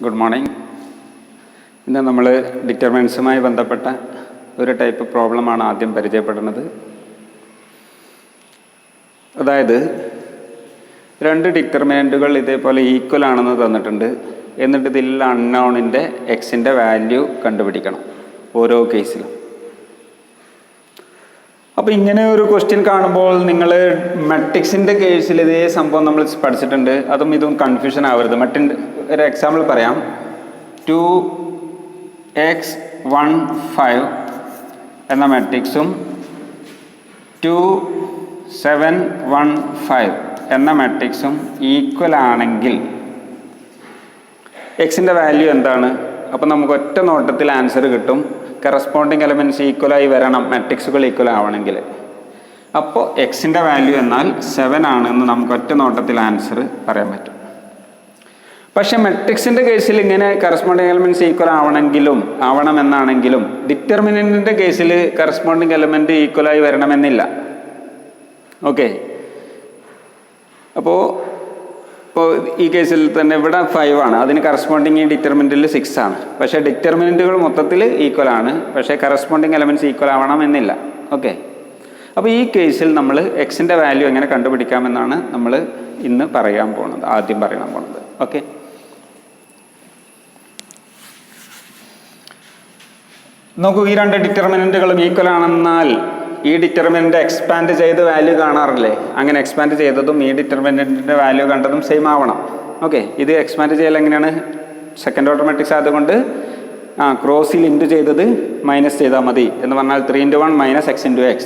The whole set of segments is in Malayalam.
Good morning. ഇന്ന് നമ്മൾ ഡിറ്റർമിനൻസുമായി ബന്ധപ്പെട്ട ഒരു ടൈപ്പ് പ്രോബ്ലമാണ് ആദ്യം പരിചയപ്പെടുന്നത്. അതായത് രണ്ട് ഡിറ്റർമിനൻറ്റുകൾ ഇതേപോലെ ഈക്വൽ ആണെന്ന് തന്നിട്ടുണ്ട്. എന്നിട്ട് ഇതിൽ അൺനോണിൻ്റെ എക്സിൻ്റെ വാല്യൂ കണ്ടുപിടിക്കണം ഓരോ കേസിലും. അപ്പോൾ ഇങ്ങനെ ഒരു ക്വസ്റ്റ്യൻ കാണുമ്പോൾ നിങ്ങൾ മെട്രിക്സിൻ്റെ കേസിൽ ഇതേ സംഭവം നമ്മൾ പഠിച്ചിട്ടുണ്ട്. അതും ഇതും കൺഫ്യൂഷൻ ആവരുത്. ഒരു എക്സാമ്പിൾ പറയാം. 2x15 എന്ന മെട്രിക്സും 2715 എന്ന മെട്രിക്സും ഈക്വൽ ആണെങ്കിൽ എക്സിൻ്റെ വാല്യൂ എന്താണ്? അപ്പോൾ നമുക്ക് ഒറ്റ നോട്ടത്തിൽ ആൻസർ കിട്ടും. കറസ്പോണ്ടിങ് എലമെൻറ്റ്സ് ഈക്വലായി വരണം, മെട്രിക്സുകൾ ഈക്വൽ ആവണമെങ്കിൽ. അപ്പോൾ എക്സിൻ്റെ വാല്യൂ എന്നാൽ 7 ആണെന്ന് നമുക്ക് ഒറ്റ നോട്ടത്തിൽ ആൻസർ പറയാൻ പറ്റും. പക്ഷെ മെട്രിക്സിൻ്റെ കേസിൽ ഇങ്ങനെ കറസ്പോണ്ടിങ് എലമെൻറ്റ്സ് ഈക്വൽ ആവണമെന്നാണെങ്കിലും ഡിറ്റർമിനൻറ്റിൻ്റെ കേസിൽ കറസ്പോണ്ടിങ് എലമെൻറ്റ് ഈക്വലായി വരണമെന്നില്ല. ഓക്കെ, അപ്പോൾ ഈ കേസിൽ തന്നെ ഇവിടെ 5 ആണ്, അതിന് കറസ്പോണ്ടിങ് ഈ ഡിറ്റർമിനൻറ്റിൽ 6 ആണ്. പക്ഷേ ഡിറ്റർമിനൻറ്റുകൾ മൊത്തത്തിൽ ഈക്വൽ ആണ്, പക്ഷേ കറസ്പോണ്ടിങ് എലമെൻറ്റ്സ് ഈക്വൽ ആവണമെന്നില്ല. ഓക്കെ, അപ്പോൾ ഈ കേസിൽ നമ്മൾ എക്സിൻ്റെ വാല്യൂ എങ്ങനെ കണ്ടുപിടിക്കാമെന്നാണ് നമ്മൾ ഇന്ന് ആദ്യം പറയാൻ പോകുന്നത്. ഓക്കെ, നോക്കൂ, ഈ രണ്ട് ഡിറ്റർമിനൻറ്റുകളും ഈക്വൽ ആണെന്നാൽ ഈ ഡിറ്റർമിനൻ്റ് എക്സ്പാൻഡ് ചെയ്ത് വാല്യൂ കാണാറില്ലേ? അങ്ങനെ എക്സ്പാൻഡ് ചെയ്തതും ഈ ഡിറ്റർമിനൻറ്റിൻ്റെ വാല്യൂ കണ്ടതും സെയിം ആവണം. ഓക്കെ, ഇത് എക്സ്പാൻഡ് ചെയ്യൽ എങ്ങനെയാണ്? സെക്കൻഡ് ഓർഡർ മെട്രിക്സ് ആയതുകൊണ്ട് ക്രോസിൽ ഇൻറ്റു ചെയ്തത് മൈനസ് ചെയ്താൽ മതി എന്ന് പറഞ്ഞാൽ 3 into 1 minus x into x.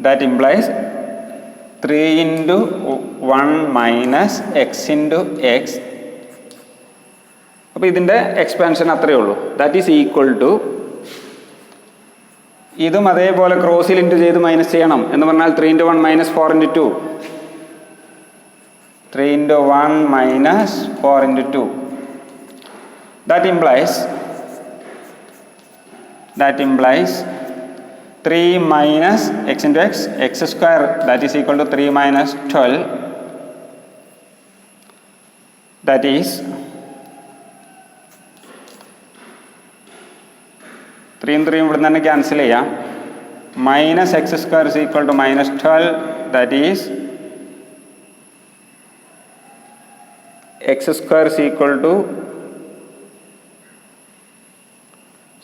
That implies 3 into 1 minus x into x. അപ്പോൾ ഇതിൻ്റെ എക്സ്പാൻഷൻ അത്രയേ ഉള്ളൂ. ദാറ്റ് ഈസ് ഈക്വൽ ടു, ഇതും അതേപോലെ ക്രോസിൽ ഇൻറ്റു ചെയ്ത് മൈനസ് ചെയ്യണം എന്ന് പറഞ്ഞാൽ 3 into 1 minus 4 into 2. 3 into 1 minus 4 into 2. That implies 3 minus x into x square, that is equal to 3 minus 12. That is 3 ഇവിടെ തന്നെ ക്യാൻസൽ ചെയ്യാം. Minus x square is equal to minus 12. That is x square is equal to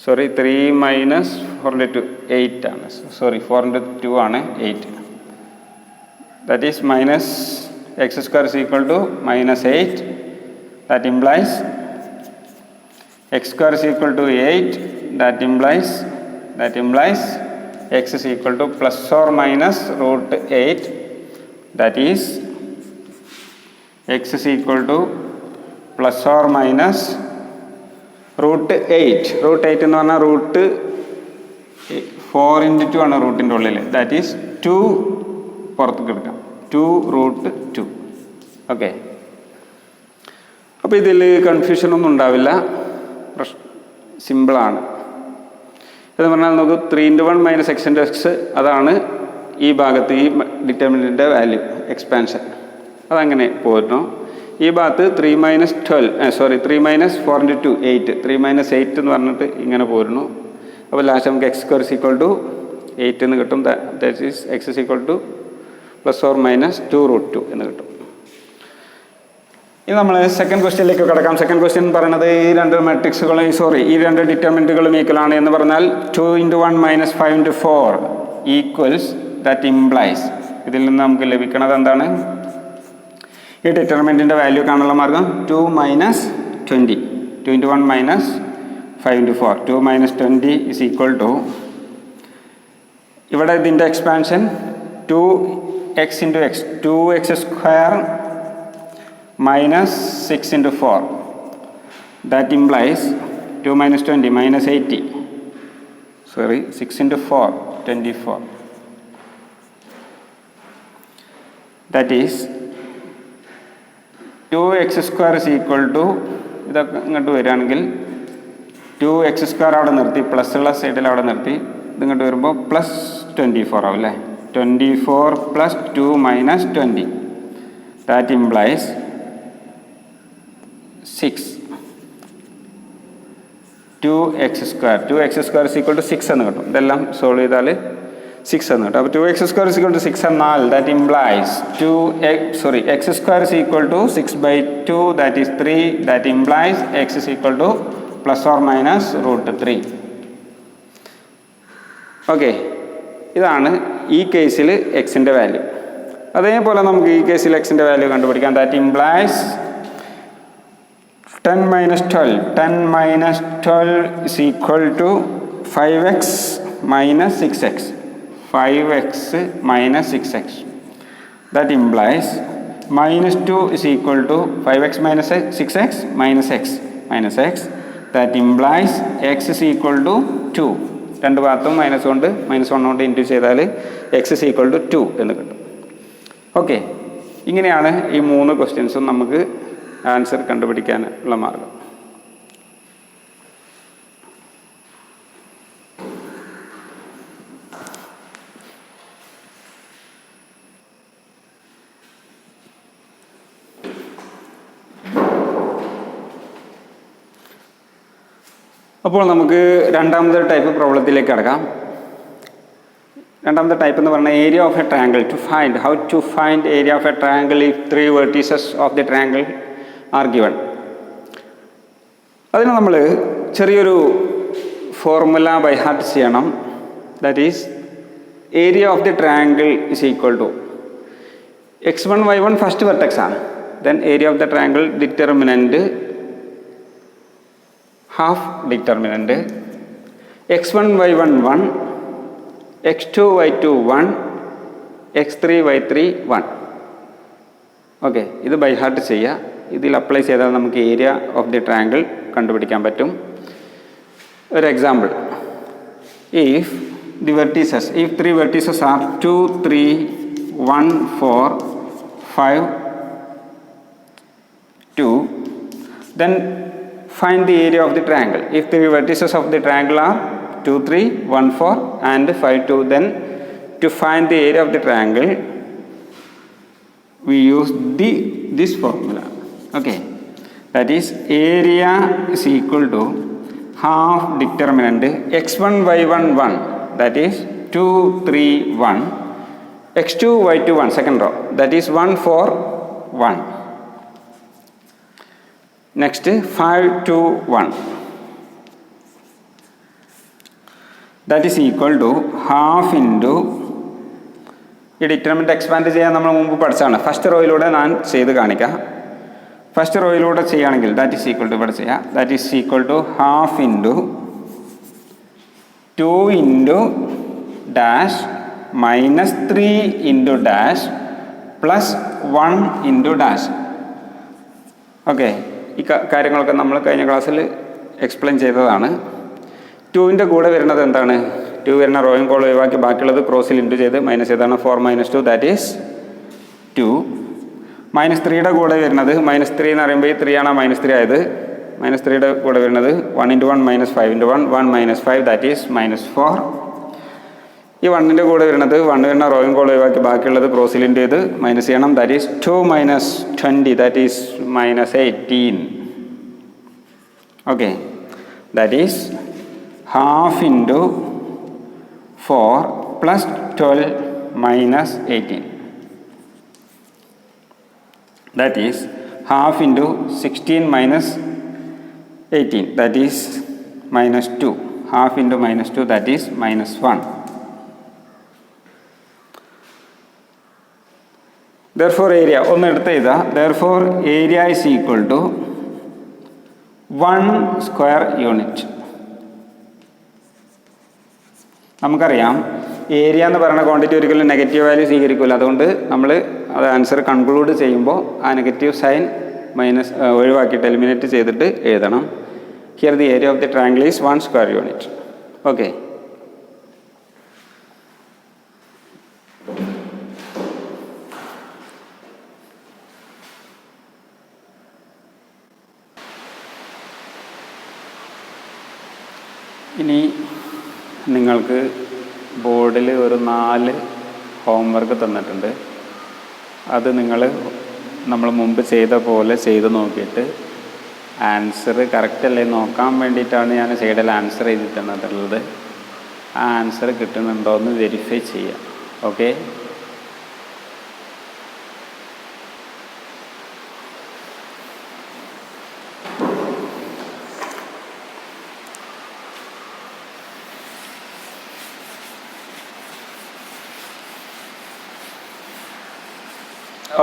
3 minus 4 into 8 ആണ്. 4 into 2 ആണ് 8. That is minus x square is equal to minus 8. That implies x square is equal to 8. That implies x is equal to plus or minus root 8. That is x is equal to plus or minus root 8. Root 8 എന്ന് പറഞ്ഞാൽ റൂട്ട് 4 into 2 ആണ് റൂട്ടിൻ്റെ ഉള്ളിൽ. ദാറ്റ് ഈസ് 2 പുറത്തേക്ക് എടുക്കാം. 2 root 2. ഓക്കെ, അപ്പോൾ ഇതിൽ കൺഫ്യൂഷനൊന്നും ഉണ്ടാവില്ല, സിമ്പിളാണ്. എന്ന് പറഞ്ഞാൽ നമുക്ക് 3 into 1 minus x into x, അതാണ് ഈ ഭാഗത്ത് ഈ ഡിറ്റർമിനൻറ്റിൻ്റെ വാല്യൂ എക്സ്പാൻഷൻ. അതങ്ങനെ പോരുന്നു. ഈ ഭാഗത്ത് 3 minus 4 into 2 8. 3 minus 8 എന്ന് പറഞ്ഞിട്ട് ഇങ്ങനെ പോരുന്നു. അപ്പോൾ ലാസ്റ്റ് നമുക്ക് x square is equal to 8 എന്ന് കിട്ടും. That is x is equal to plus or minus 2 root 2 എന്ന് കിട്ടും. ഇനി നമ്മൾ സെക്കൻഡ് ക്വസ്റ്റ്യനിലേക്ക് കിടക്കാം. സെക്കൻഡ് ക്വസ്റ്റ്യൻ പറയുന്നത് ഈ രണ്ട് ഡിറ്റർമിനൻറ്റുകളും ഈക്വൽ ആണ് എന്ന് പറഞ്ഞാൽ 2 into 1 minus 5 into 4 equals. That implies, ഇതിൽ നിന്ന് നമുക്ക് ലഭിക്കുന്നത് എന്താണ്? ഈ ഡിറ്റർമിനൻറ്റിൻ്റെ വാല്യൂ കാണാനുള്ള മാർഗം 2 minus 20. 2 into 1 minus 5 into 4. 2 minus 20 is equal to, ഇവിടെ ഇതിൻ്റെ expansion 2x into x, 2x square minus 6 into 4. That implies 2 minus 20 minus 80. 6 into 4 24. That is 2x square is equal to, ഇതൊക്കെ ഇങ്ങോട്ട് വരികയാണെങ്കിൽ 2x square അവിടെ നിർത്തി, പ്ലസ് ഉള്ള സൈഡിൽ അവിടെ നിർത്തി, ഇതിങ്ങോട്ട് വരുമ്പോൾ പ്ലസ് 24 ആവും അല്ലേ? 24 plus 2 minus 20. That implies 6 2x square is equal to 6 എന്ന് കിട്ടും. ഇതെല്ലാം സോൾവ് ചെയ്താൽ 6 എന്ന് കിട്ടും. അപ്പോൾ 2x square is equal to 6 എന്നാൽ that implies x square is equal to 6/2, that is 3. That implies x is equal to plus or minus √3. Okay, ഇതാണ് ഈ കേസിൽ എക്സിൻ്റെ വാല്യൂ. അതേപോലെ നമുക്ക് ഈ കേസിൽ എക്സിൻ്റെ വാല്യൂ കണ്ടുപിടിക്കാം. That implies 10 minus 12 is equal to 5x minus 6x. 5x minus 6x. That implies minus 2 is equal to 5x minus 6x minus x minus x. That implies x is equal to 2. രണ്ട് ഭാഗത്തും -1 കൊണ്ട് -1 കൊണ്ട് ഇൻറ്റു ചെയ്താൽ x is equal to 2 എന്ന് കിട്ടും. ഓക്കെ, ഇങ്ങനെയാണ് ഈ 3 ക്വസ്റ്റ്യൻസും നമുക്ക് ആൻസർ കണ്ടുപിടിക്കാനുള്ള മാർഗം. അപ്പോൾ നമുക്ക് രണ്ടാമത്തെ ടൈപ്പ് പ്രോബ്ലത്തിലേക്ക് കടക്കാം. രണ്ടാമത്തെ ടൈപ്പ് എന്ന് പറഞ്ഞാൽ area of a triangle. How to find area of a triangle if 3 vertices of the triangle are given. അതിന് നമ്മൾ ചെറിയൊരു ഫോർമുല ബൈ ഹാർട്ട് ചെയ്യണം. That is area of the triangle is equal to x1 y1 first vertex ആണ്. Then area of the triangle determinant half determinant x1 y1 1, x2 y2 1, x3 y3 1. Okay, ഇത് ബൈ ഹാർട്ട് ചെയ്യുക. ഇതിൽ അപ്ലൈ ചെയ്താൽ നമുക്ക് ഏരിയ ഓഫ് ദി ട്രയാങ്കിൾ കണ്ടുപിടിക്കാൻ പറ്റും. ഒരു example, if 3 vertices are 2 3 1 4 5 2, then find the area of the triangle. If 3 vertices of the triangle are 2 3 1 4 and 5 2, then to find the area of the triangle we use this formula. Okay, that is area is equal to half determinant x1 y1 1, that is 2 3 1, x2 y2 1 second row, that is 1 4 1. Next 5 2 1, that is equal to half into ഈ ഡിറ്റർമിനൻ്റ് എക്സ്പാൻഡ് ചെയ്യാൻ നമ്മൾ മുമ്പ് പഠിച്ചതാണ്. ഫസ്റ്റ് റോയിലൂടെ ഞാൻ ചെയ്ത് കാണിക്കാം. ഫസ്റ്റ് റോയിലൂടെ ചെയ്യുകയാണെങ്കിൽ ദാറ്റ് ഈസ് ഈക്വൽ ടു ഇവിടെ ചെയ്യാം. That is equal to half into 2 into dash minus 3 into dash plus 1 into dash. Okay, ഈ കാര്യങ്ങളൊക്കെ നമ്മൾ കഴിഞ്ഞ ക്ലാസ്സിൽ എക്സ്പ്ലെയിൻ ചെയ്തതാണ്. 2ൻ്റെ കൂടെ വരുന്നത് എന്താണ്? 2 വരുന്ന റോയും കോളും ഒഴിവാക്കി ബാക്കിയുള്ളത് ക്രോസിൽ ഇൻറ്റു ചെയ്ത് മൈനസ് ചെയ്താണ് 4 - 2, ദാറ്റ് ഈസ് 2. -3യുടെ കൂടെ വരുന്നത് -3 എന്ന് പറയുമ്പോൾ ഈ 3 ആണ് -3 ആയത്. -3യുടെ കൂടെ വരുന്നത് 1 × 1 -5 × 1 1 - 5, ദാറ്റ് ഈസ് -4. ഈ 1ൻ്റെ കൂടെ വരുന്നത് 1 വരുന്ന റോയും കോളും ഒഴിവാക്കി ബാക്കിയുള്ളത് ക്രോസിൽ ഇൻറ്റു ചെയ്ത് മൈനസ് ചെയ്യണം. That is 2 - 20, that is -18. Okay, that is half into 4 plus 12 minus 18, that is half into 16 minus 18, that is -2. Half into -2, that is -1. Therefore area ഒന്ന് എടുത്ത് ചെയ്താൽ therefore area is equal to 1 square unit. നമുക്കറിയാം ഏരിയ എന്ന് പറയുന്ന ക്വാണ്ടിറ്റി ഒരിക്കലും നെഗറ്റീവ് വാല്യൂ സ്വീകരിക്കില്ല. അതുകൊണ്ട് നമ്മൾ അത് ആൻസർ കൺക്ലൂഡ് ചെയ്യുമ്പോൾ ആ നെഗറ്റീവ് സൈൻ മൈനസ് ഒഴിവാക്കിയിട്ട് എലിമിനേറ്റ് ചെയ്തിട്ട് എഴുതണം. Here the area of the triangle is 1 square unit. Okay, ഇനി നിങ്ങൾക്ക് ബോർഡിൽ ഒരു 4 ഹോംവർക്ക് തന്നിട്ടുണ്ട്. അത് നമ്മൾ മുമ്പ് ചെയ്ത പോലെ ചെയ്ത് നോക്കിയിട്ട് ആൻസർ കറക്റ്റ് അല്ലേ നോക്കാൻ വേണ്ടിയിട്ടാണ് ഞാൻ സൈഡിൽ ആൻസർ എഴുതി തന്നിട്ടുള്ളത്. ആ ആൻസർ കിട്ടുന്നുണ്ടോ എന്ന് വെരിഫൈ ചെയ്യാം. Okay,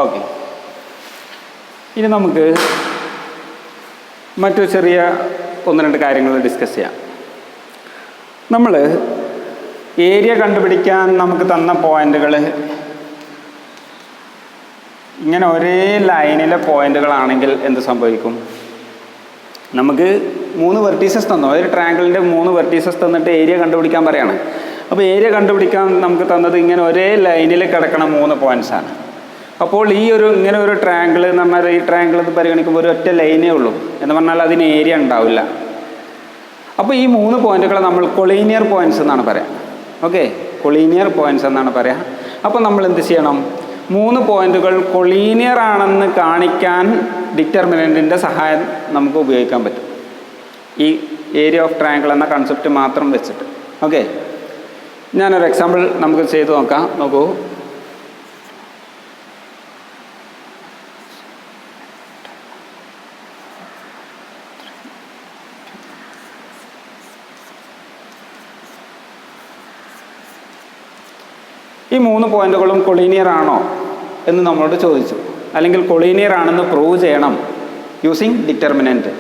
okay. ഇനി നമുക്ക് മറ്റു ചെറിയ 1-2 കാര്യങ്ങൾ ഡിസ്കസ് ചെയ്യാം. നമ്മൾ ഏരിയ കണ്ടുപിടിക്കാൻ നമുക്ക് തന്ന പോയിന്റുകൾ ഇങ്ങനെ ഒരേ ലൈനിലെ പോയിന്റുകളാണെങ്കിൽ എന്ത് സംഭവിക്കും? നമുക്ക് 3 വെർട്ടീസസ് തന്നു. ഒരു ട്രയാങ്കിളിൻ്റെ 3 വെർട്ടീസസ് തന്നിട്ട് ഏരിയ കണ്ടുപിടിക്കാൻ പറയാണ്. അപ്പോൾ ഏരിയ കണ്ടുപിടിക്കാൻ നമുക്ക് തന്നത് ഇങ്ങനെ ഒരേ ലൈനിൽ കിടക്കണ 3 പോയിൻറ്റ്സാണ്. അപ്പോൾ ഇങ്ങനെ ഒരു ട്രയാങ്കിൾ എന്ന് പറഞ്ഞാൽ ഈ ട്രയാങ്കിൾ എന്ന് പരിഗണിക്കുമ്പോൾ ഒരു ഒറ്റ ലൈനേ ഉള്ളൂ എന്ന് പറഞ്ഞാൽ അതിന് ഏരിയ ഉണ്ടാവില്ല. അപ്പോൾ ഈ 3 പോയിന്റുകളെ നമ്മൾ കൊളീനിയർ പോയിന്റ്സ് എന്നാണ് പറയാം. ഓക്കെ, കൊളീനിയർ പോയിന്റ്സ് എന്നാണ് പറയാം. അപ്പോൾ നമ്മൾ എന്ത് ചെയ്യണം? 3 പോയിന്റുകൾ കൊളീനിയർ ആണെന്ന് കാണിക്കാൻ ഡിറ്റർമിനൻറ്റിൻ്റെ സഹായം നമുക്ക് ഉപയോഗിക്കാൻ പറ്റും, ഈ ഏരിയ ഓഫ് ട്രയാങ്കിൾ എന്ന കൺസെപ്റ്റ് മാത്രം വെച്ചിട്ട്. ഓക്കെ, ഞാനൊരു എക്സാമ്പിൾ നമുക്ക് ചെയ്ത് നോക്കാം. നോക്കൂ, ഈ 3 പോയിന്റുകളും കൊളീനിയർ ആണോ എന്ന് നമ്മളോട് ചോദിച്ചു, അല്ലെങ്കിൽ കൊളീനിയർ ആണെന്ന് പ്രൂവ് ചെയ്യണം യൂസിങ് ഡിറ്റർമിനൻറ്റ്.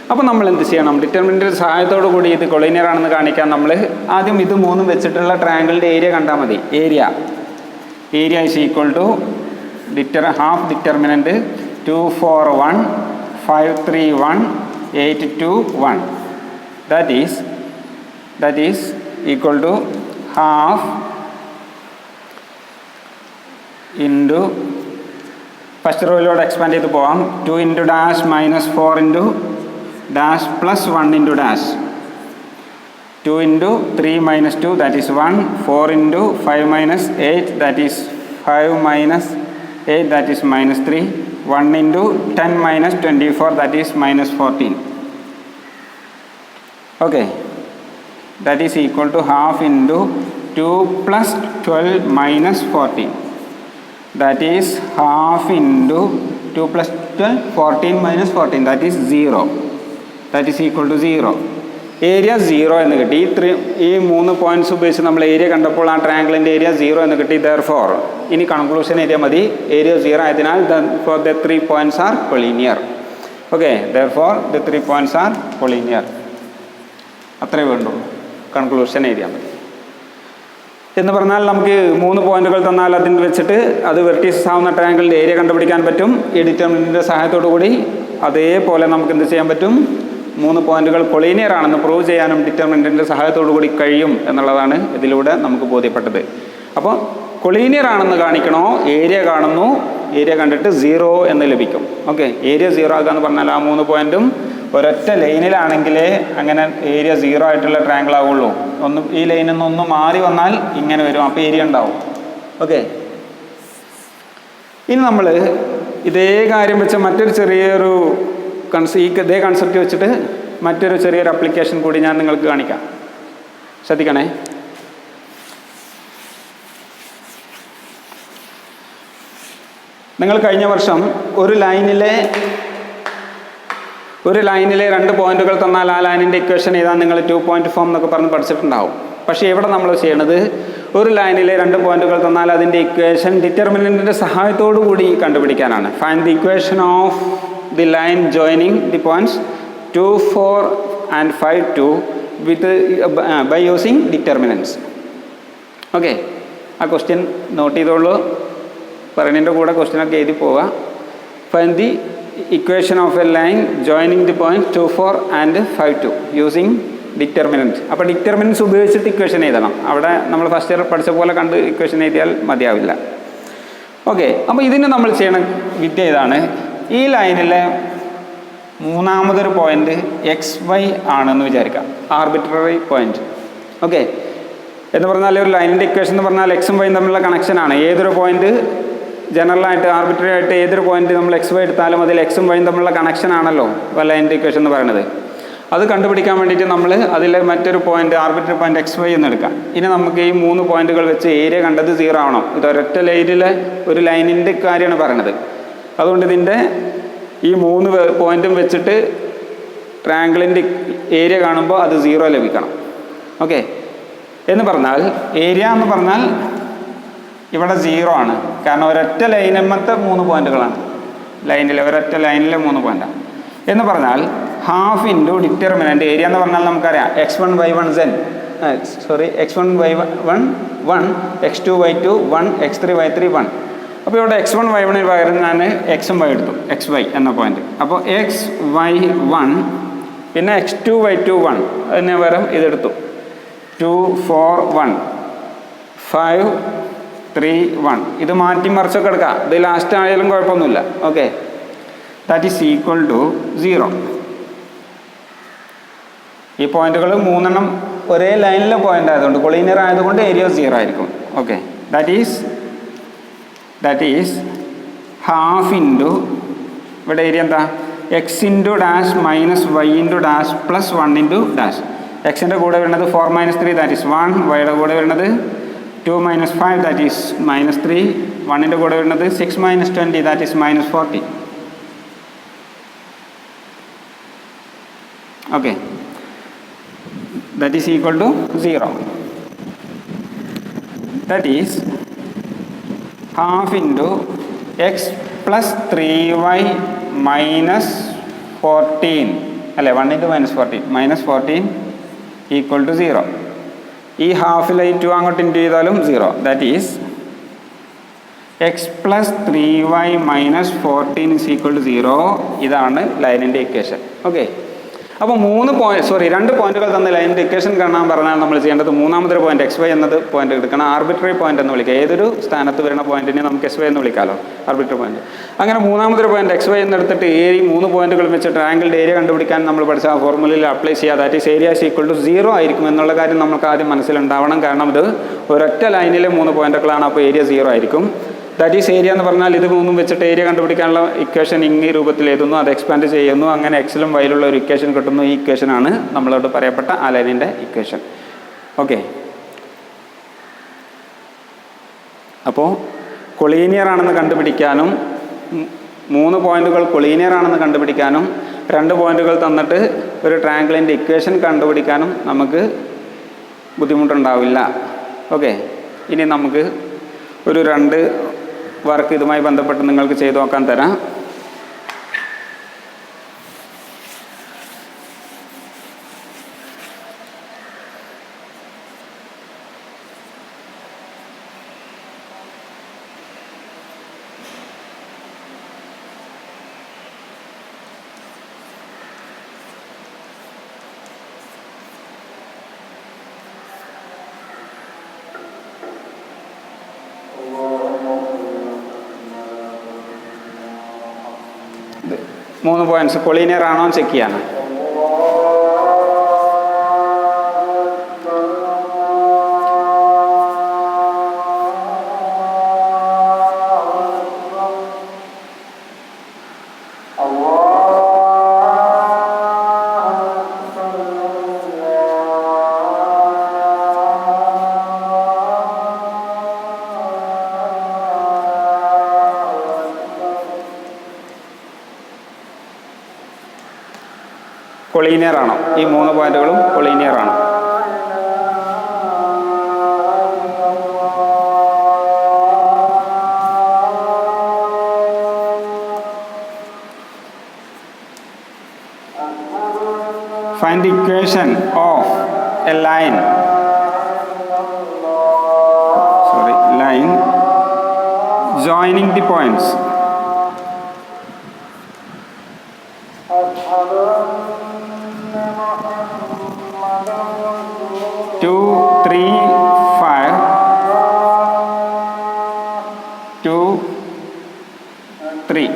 അപ്പോൾ നമ്മൾ എന്ത് ചെയ്യണം? ഡിറ്റർമിനൻറ്റിൻ്റെ സഹായത്തോടു കൂടി ഇത് കൊളീനിയർ ആണെന്ന് കാണിക്കാൻ നമ്മൾ ആദ്യം ഇത് 3 വെച്ചിട്ടുള്ള ട്രയാങ്കിളിൻ്റെ ഏരിയ കണ്ടാൽ മതി. Area is equal to half determinant 2 4 1 5 3 1 8 2 1. That is equal to half into first റോയിലൂടെ എക്സ്പാൻഡ് ചെയ്ത് പോകാം. 2 into dash minus 4 into dash plus 1 into dash. 2 into 3 minus 2 that is 1. 4 into 5 minus 8 that is 5 minus 8 that is minus 3. 1 into 10 minus 24 that is minus 14. Okay, that is equal to half into 2 plus 12 minus 14. That is half into 2 plus 12 14 minus 14 that is 0. That is equal to 0. Area 0 എന്ന് കിട്ടി. ഈ 3 പോയിന്റ്സ് ഉപയോഗിച്ച് നമ്മൾ ഏരിയ കണ്ടപ്പോൾ ആ ട്രയാങ്കിളിൻ്റെ ഏരിയ 0 എന്ന് കിട്ടി. therefore ഇനി കൺക്ലൂഷൻ ഏരിയ മതി. ഏരിയ 0 ആയതിനാൽ for the 3 points are collinear. Okay, therefore the 3 points are collinear. അത്രേ വേണ്ടൂ, കൺക്ലൂഷൻ ഏരിയ മതി. എന്ന് പറഞ്ഞാൽ നമുക്ക് 3 പോയിന്റുകൾ തന്നാൽ അതിന് വെച്ചിട്ട് അത് വെർട്ടീസസ് ആവുന്ന ട്രയാങ്കിളിൻ്റെ ഏരിയ കണ്ടുപിടിക്കാൻ പറ്റും ഈ ഡിറ്റർമിനൻറ്റിൻ്റെ സഹായത്തോടു കൂടി. അതേപോലെ നമുക്ക് എന്ത് ചെയ്യാൻ പറ്റും? 3 പോയിന്റുകൾ കൊളീനിയർ ആണെന്ന് പ്രൂവ് ചെയ്യാനും ഡിറ്റർമിനൻറ്റിൻ്റെ സഹായത്തോടു കൂടി കഴിയും എന്നുള്ളതാണ് ഇതിലൂടെ നമുക്ക് ബോധ്യപ്പെട്ടത്. അപ്പോൾ കൊളീനിയർ ആണെന്ന് കാണിക്കണോ? ഏരിയ കാണുന്നു, ഏരിയ കണ്ടിട്ട് 0 എന്ന് ലഭിക്കും. ഓക്കെ, ഏരിയ 0 ആക്കുക എന്ന് പറഞ്ഞാൽ ആ 3 പോയിന്റും ഒരൊറ്റ ലൈനിലാണെങ്കിലേ അങ്ങനെ ഏരിയ 0 ആയിട്ടുള്ള ട്രയാങ്കിൾ ആവുള്ളൂ. ഈ ലൈനിൽ നിന്ന് മാറി വന്നാൽ ഇങ്ങനെ വരും, അപ്പോൾ ഏരിയ ഉണ്ടാവും. ഓക്കെ, ഇനി നമ്മൾ ഇതേ കാര്യം വെച്ച് മറ്റൊരു ചെറിയൊരു ഇതേ കൺസെപ്റ്റ് വെച്ചിട്ട് മറ്റൊരു ചെറിയൊരു അപ്ലിക്കേഷൻ കൂടി ഞാൻ നിങ്ങൾക്ക് കാണിക്കാം. ശ്രദ്ധിക്കണേ. നിങ്ങൾ കഴിഞ്ഞ വർഷം ഒരു ലൈനിലെ 2 പോയിന്റുകൾ തന്നാൽ ആ ലൈനിൻ്റെ ഇക്വേഷൻ എഴുതാൻ നിങ്ങൾ 2 പോയിന്റ് ഫോം എന്നൊക്കെ പറഞ്ഞ് പഠിച്ചിട്ടുണ്ടാവും. പക്ഷേ ഇവിടെ നമ്മൾ ചെയ്യണത് ഒരു ലൈനിലെ 2 പോയിന്റുകൾ തന്നാൽ അതിൻ്റെ ഇക്വേഷൻ ഡിറ്റർമിനൻറ്റിൻ്റെ സഹായത്തോടു കൂടി കണ്ടുപിടിക്കാനാണ്. Find the equation of the line joining the points 2 4 and 5 2 by using determinants. Okay, ആ ക്വസ്റ്റ്യൻ നോട്ട് ചെയ്തോളൂ. പറയുന്നതിൻ്റെ കൂടെ ക്വസ്റ്റ്യനൊക്കെ എഴുതി പോവുക. Find the equation of a line joining the point 2 4 and 5 2 using determinant. അപ്പോൾ ഡിറ്റർമിനൻറ്റ്സ് ഉപയോഗിച്ചിട്ട് ഇക്വേഷൻ എഴുതണം. അവിടെ നമ്മൾ ഫസ്റ്റ് ഇയർ പഠിച്ച പോലെ കണ്ട് ഇക്വേഷൻ എഴുതിയാൽ മതിയാവില്ല. ഓക്കെ, അപ്പോൾ ഇതിന് നമ്മൾ ചെയ്യണ വിദ്യ ഇതാണ്. ഈ ലൈനിലെ 3ാമതൊരു പോയിന്റ് XY ആണെന്ന് വിചാരിക്കാം, ആർബിട്രറി പോയിന്റ്. ഓക്കെ, എന്ന് പറഞ്ഞാൽ ഒരു ലൈനിൻ്റെ ഇക്വേഷൻ എന്ന് പറഞ്ഞാൽ X ഉം Y തമ്മിലുള്ള കണക്ഷനാണ്. ഏതൊരു പോയിന്റ് ജനറലായിട്ട് ആർബിട്രറി ആയിട്ട് ഏതൊരു പോയിന്റ് നമ്മൾ എക്സ് വൈ എടുത്താലും അതിൽ എക്സും വൈയും തമ്മിലുള്ള കണക്ഷൻ ആണല്ലോ ലൈനിൻ്റെ ഇക്വേഷൻ എന്ന് പറയുന്നത്. അത് കണ്ടുപിടിക്കാൻ വേണ്ടിയിട്ട് നമ്മൾ അതിൽ മറ്റൊരു point arbitrary point x y എന്ന് എടുക്കാം. ഇനി നമുക്ക് ഈ 3 പോയിന്റുകൾ വെച്ച് ഏരിയ കണ്ടത് 0 ആവണം. ഇത് ഒരൊറ്റ ലൈനിലെ ഒരു ലൈനിൻ്റെ കാര്യമാണ് പറയുന്നത്. അതുകൊണ്ട് ഇതിൻ്റെ ഈ 3 പോയിന്റും വെച്ചിട്ട് ട്രയാങ്കിളിൻ്റെ ഏരിയ കാണുമ്പോൾ അത് 0 ലഭിക്കണം. ഓക്കെ, എന്ന് പറഞ്ഞാൽ ഏരിയ എന്ന് പറഞ്ഞാൽ ഇവിടെ 0 ആണ്. കാരണം ഒരൊറ്റ ലൈനമ്മത്തെ 3 പോയിന്റുകളാണ്. ഒരൊറ്റ ലൈനിലെ 3 പോയിന്റാണ് എന്ന് പറഞ്ഞാൽ ഹാഫ് ഇൻറ്റു ഡിറ്റർമിനൻ്റ് ഏരിയ എന്ന് പറഞ്ഞാൽ നമുക്കറിയാം x1 y1 z x1 y1 1 x2 y2 1 x3 y3 1. അപ്പോൾ ഇവിടെ x1 y1 പകരം ഞാൻ x ഉം y എടുത്തു, xy എന്ന പോയിന്റ്. അപ്പോൾ xy1 പിന്നെ x2 y2 1 അതിന് പകരം ഇതെടുത്തു 2 4 1 5 3 1. ഇത് മാറ്റി മറിച്ചൊക്കെ എടുക്കാം, ഇത് ലാസ്റ്റ് ആയാലും കുഴപ്പമൊന്നുമില്ല. Okay, that is equal to 0. ഈ പോയിന്റുകൾ 3 ഒരേ ലൈനിലെ പോയിന്റ് ആയതുകൊണ്ട് കൊളീനിയർ ആയതുകൊണ്ട് ഏരിയ 0 ആയിരിക്കും. Okay, that is half into ഇവിടെ ഏരിയ എന്താ x into dash minus y into dash plus 1 into dash. എക്സിൻ്റെ കൂടെ വരുന്നത് 4 - 3 ദാറ്റ് ഈസ് 1. വൈയുടെ കൂടെ വരുന്നത് 2 - 5 ദാറ്റ് ഈസ് -3. 1ൻ്റെ കൂടെ വരുന്നത് 6 - 20 that is -40. Okay, that is equal to 0. That is half into x plus 3y minus 14 അല്ലേ 1 into -14 equal to 0. ഈ ഹാഫിലെ 2 അങ്ങോട്ട് ഇൻറ്റു ചെയ്താലും 0. That is x plus 3y minus 14 is equal to 0. ഇതാണ് ലൈനിൻ്റെ ഇക്വേഷൻ. ഓക്കെ, അപ്പോൾ 2 പോയിന്റുകൾ തന്ന ലൈനിൻ്റെ ഇക്വേഷൻ കാണാൻ പറഞ്ഞാൽ നമ്മൾ ചെയ്യേണ്ടത് മൂന്നാമതൊരു പോയിന്റ് എക്സ് വൈ എന്നത് പോയിന്റ് എടുക്കണം. ആർബിട്രറി പോയിന്റ് എന്ന് വിളിക്കുക. ഏതൊരു സ്ഥാനത്ത് വരുന്ന പോയിന്റിനെ നമുക്ക് എസ് വൈ എന്ന് വിളിക്കാമല്ലോ, ആർബിട്രറി പോയിന്റ്. അങ്ങനെ മൂന്നാമതൊരു പോയിന്റ് എക്സ് വൈ എന്നെടുത്തിട്ട് 3 പോയിന്റുകൾ വെച്ച് ട്രയാങ്കിളിൻ്റെ ഏരിയ കണ്ടുപിടിക്കാൻ നമ്മൾ പഠിച്ച ആ ഫോർമുലയിൽ അപ്ലൈ ചെയ്യുക. That is area equal to 0 ആയിരിക്കും എന്നുള്ള കാര്യം നമുക്ക് ആദ്യം മനസ്സിലുണ്ടാവണം. കാരണം ഇത് ഒരൊറ്റ ലൈനിലെ 3 പോയിന്റുകളാണ്, അപ്പോൾ ഏരിയ 0 ആയിരിക്കും. ദാറ്റ് ഈസ് ഏരിയ എന്ന് പറഞ്ഞാൽ ഇത് 3 വെച്ചിട്ട് ഏരിയ കണ്ടുപിടിക്കാനുള്ള ഇക്വേഷൻ ഈ രൂപത്തിൽ എഴുതുന്നു, അത് എക്സ്പാൻഡ് ചെയ്യുന്നു, അങ്ങനെ എക്സിലും വൈയിലുള്ള ഒരു ഇക്വേഷൻ കിട്ടുന്നു. ഈ ഇക്വേഷനാണ് നമ്മളോട് പറയപ്പെട്ട ആ ലൈനിൻ്റെ ഇക്വേഷൻ. ഓക്കെ, അപ്പോൾ കൊളീനിയർ ആണെന്ന് കണ്ടുപിടിക്കാനും 3 പോയിന്റുകൾ കൊളീനിയർ ആണെന്ന് കണ്ടുപിടിക്കാനും 2 പോയിന്റുകൾ തന്നിട്ട് ഒരു ട്രയാങ്കിളിൻ്റെ ഇക്വേഷൻ കണ്ടുപിടിക്കാനും നമുക്ക് ബുദ്ധിമുട്ടുണ്ടാവില്ല. ഓക്കെ, ഇനി നമുക്ക് ഒരു 2 വർക്ക് ഇതുമായി ബന്ധപ്പെട്ട് നിങ്ങൾക്ക് ചെയ്തു നോക്കാൻ തരാം. മൂന്ന് പോയിന്റ്സ് കൊളീനിയർ ആണോ ചെക്ക് ചെയ്യാണ്. കൊളീനിയർ ആണോ? ഈ 3 പോയിന്റുകളും കൊളീനിയർ ആണോ? Find the equation of a line joining the points 2, 3, 5, 2, 3.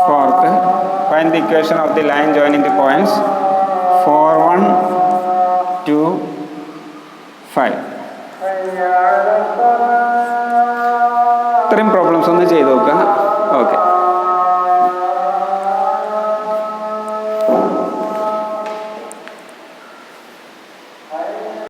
Fourth, find the equation of the line joining the points 4, 1, 2, 5. ഇത്രയും പ്രോബ്ലംസ് ഒന്ന് ചെയ്ത് നോക്കുക. ഓക്കെ.